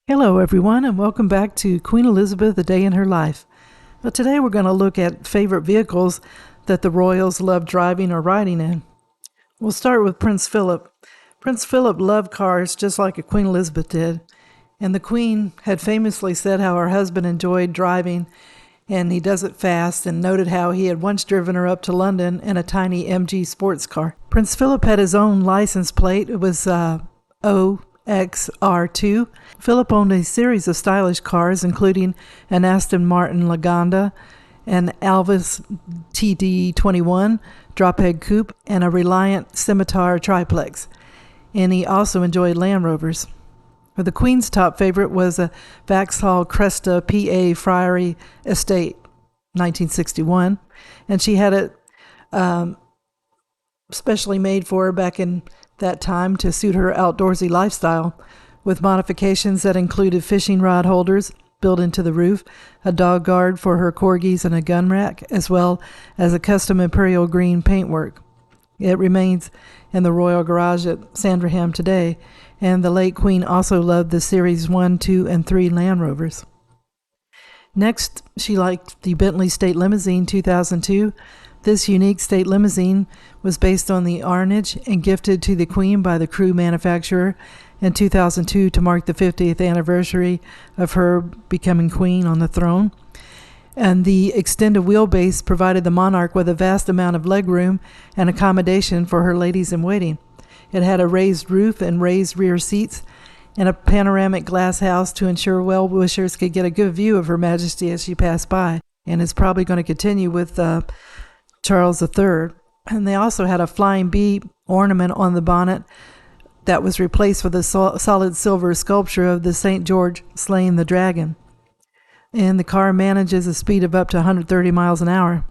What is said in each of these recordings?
Hello, everyone, and welcome back to Queen Elizabeth, A Day in Her Life. Well, today we're going to look at favorite vehicles that the royals loved driving or riding in. We'll start with Prince Philip. Prince Philip loved cars just like Queen Elizabeth did, and the Queen had famously said how her husband enjoyed driving, and he does it fast, and noted how he had once driven her up to London in a tiny MG sports car. Prince Philip had his own license plate. It was OXR2. Philip owned a series of stylish cars, including an Aston Martin Lagonda, an Alvis TD21 drophead coupe, and a Reliant Scimitar triplex. And he also enjoyed Land Rovers. The Queen's top favorite was a Vauxhall Cresta PA Friary Estate, 1961, and she had it specially made for her back in that time to suit her outdoorsy lifestyle, with modifications that included fishing rod holders built into the roof, a dog guard for her corgis, and a gun rack, as well as a custom imperial green paintwork. It remains in the Royal Garage at Sandringham today, and the late Queen also loved the Series 1, 2, and 3 Land Rovers. Next, she liked the Bentley State Limousine 2002. This unique state limousine was based on the Arnage and gifted to the Queen by the Crewe manufacturer in 2002 to mark the 50th anniversary of her becoming Queen on the throne. And the extended wheelbase provided the monarch with a vast amount of legroom and accommodation for her ladies-in-waiting. It had a raised roof and raised rear seats and a panoramic glass house to ensure well-wishers could get a good view of Her Majesty as she passed by, and is probably going to continue with Charles III. And they also had a flying bee ornament on the bonnet that was replaced with a solid silver sculpture of the St. George slaying the dragon. And the car manages a speed of up to 130 miles an hour.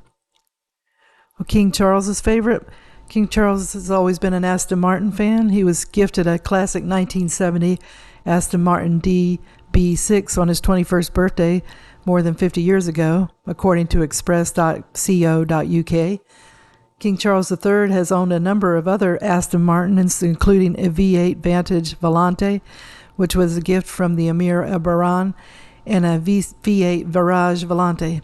Well, King Charles's favorite. King Charles has always been an Aston Martin fan. He was gifted a classic 1970 Aston Martin DB6 on his 21st birthday more than 50 years ago, according to express.co.uk. King Charles III has owned a number of other Aston Martins, including a V8 Vantage Volante, which was a gift from the Emir of Bahrain, and a V8 Virage Volante.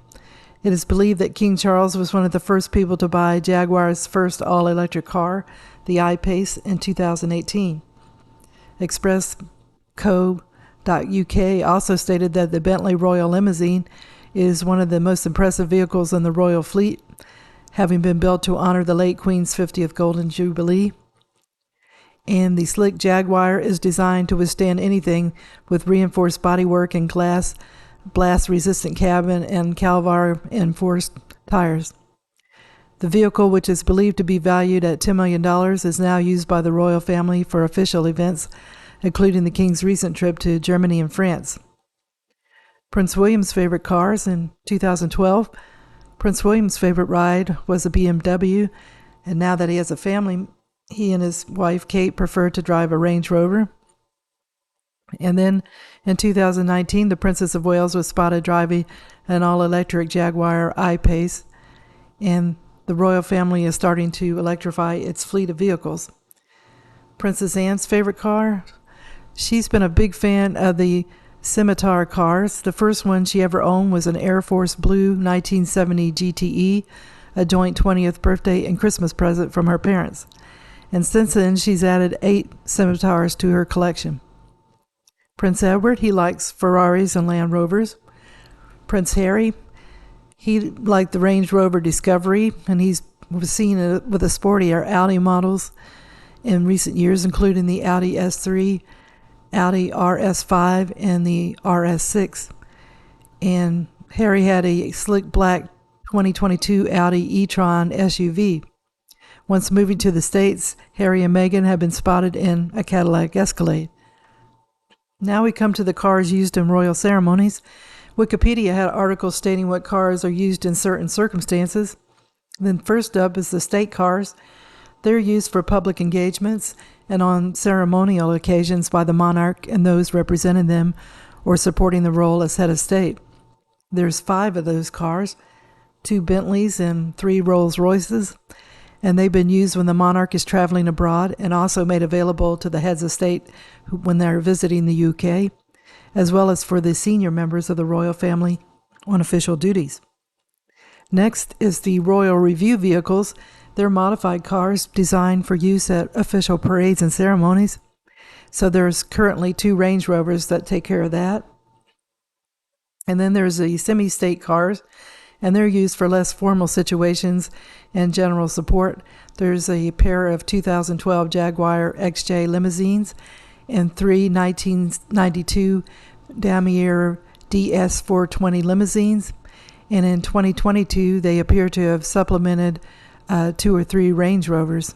It is believed that King Charles was one of the first people to buy Jaguar's first all-electric car, the I-Pace, in 2018. Express.co.uk also stated that the Bentley Royal Limousine is one of the most impressive vehicles in the royal fleet, having been built to honor the late Queen's 50th Golden Jubilee. And the sleek Jaguar is designed to withstand anything with reinforced bodywork and glass, blast-resistant cabin, and Calvar-enforced tires. The vehicle, which is believed to be valued at $10 million, is now used by the royal family for official events, including the King's recent trip to Germany and France. Prince William's favorite cars in 2012. Prince William's favorite ride was a BMW, and now that he has a family, he and his wife Kate prefer to drive a Range Rover. And then in 2019, the Princess of Wales was spotted driving an all-electric Jaguar I-Pace, and the royal family is starting to electrify its fleet of vehicles. Princess Anne's favorite car? She's been a big fan of the Scimitar cars. The first one she ever owned was an Air Force Blue 1970 GTE, a joint 20th birthday and Christmas present from her parents. And since then, she's added 8 Scimitars to her collection. Prince Edward, he likes Ferraris and Land Rovers. Prince Harry, he liked the Range Rover Discovery, and he's seen with the sportier Audi models in recent years, including the Audi S3, Audi RS5, and the RS6. And Harry had a slick black 2022 Audi e-tron SUV. Once moving to the States, Harry and Meghan have been spotted in a Cadillac Escalade. Now we come to the cars used in royal ceremonies. Wikipedia had articles stating what cars are used in certain circumstances. Then first up is the state cars. They're used for public engagements and on ceremonial occasions by the monarch and those representing them or supporting the role as head of state. There's 5 of those cars, 2 Bentleys and 3 Rolls Royces, and they've been used when the monarch is traveling abroad and also made available to the heads of state when they're visiting the UK. as well as for the senior members of the royal family on official duties. Next is the Royal Review vehicles. They're modified cars designed for use at official parades and ceremonies. So there's currently 2 Range Rovers that take care of that. And then there's the semi-state cars, and they're used for less formal situations and general support. There's a pair of 2012 Jaguar XJ limousines and 3 1992 Damier DS420 limousines. And in 2022, they appear to have supplemented 2 or 3 Range Rovers.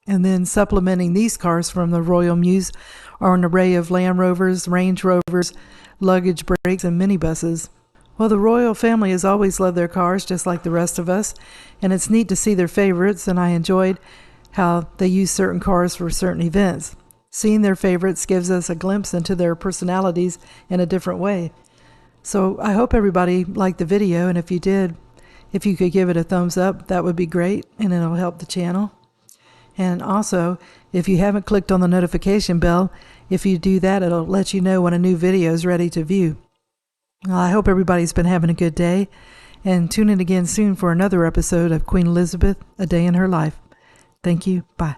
And then supplementing these cars from the Royal Mews are an array of Land Rovers, Range Rovers, luggage brakes, and minibuses. Well, the royal family has always loved their cars just like the rest of us, and it's neat to see their favorites, and I enjoyed how they use certain cars for certain events. Seeing their favorites gives us a glimpse into their personalities in a different way. So I hope everybody liked the video, and if you did, if you could give it a thumbs up, that would be great, and it'll help the channel. And also, if you haven't clicked on the notification bell, if you do that, it'll let you know when a new video is ready to view. Well, I hope everybody's been having a good day, and tune in again soon for another episode of Queen Elizabeth, A Day in Her Life. Thank you. Bye.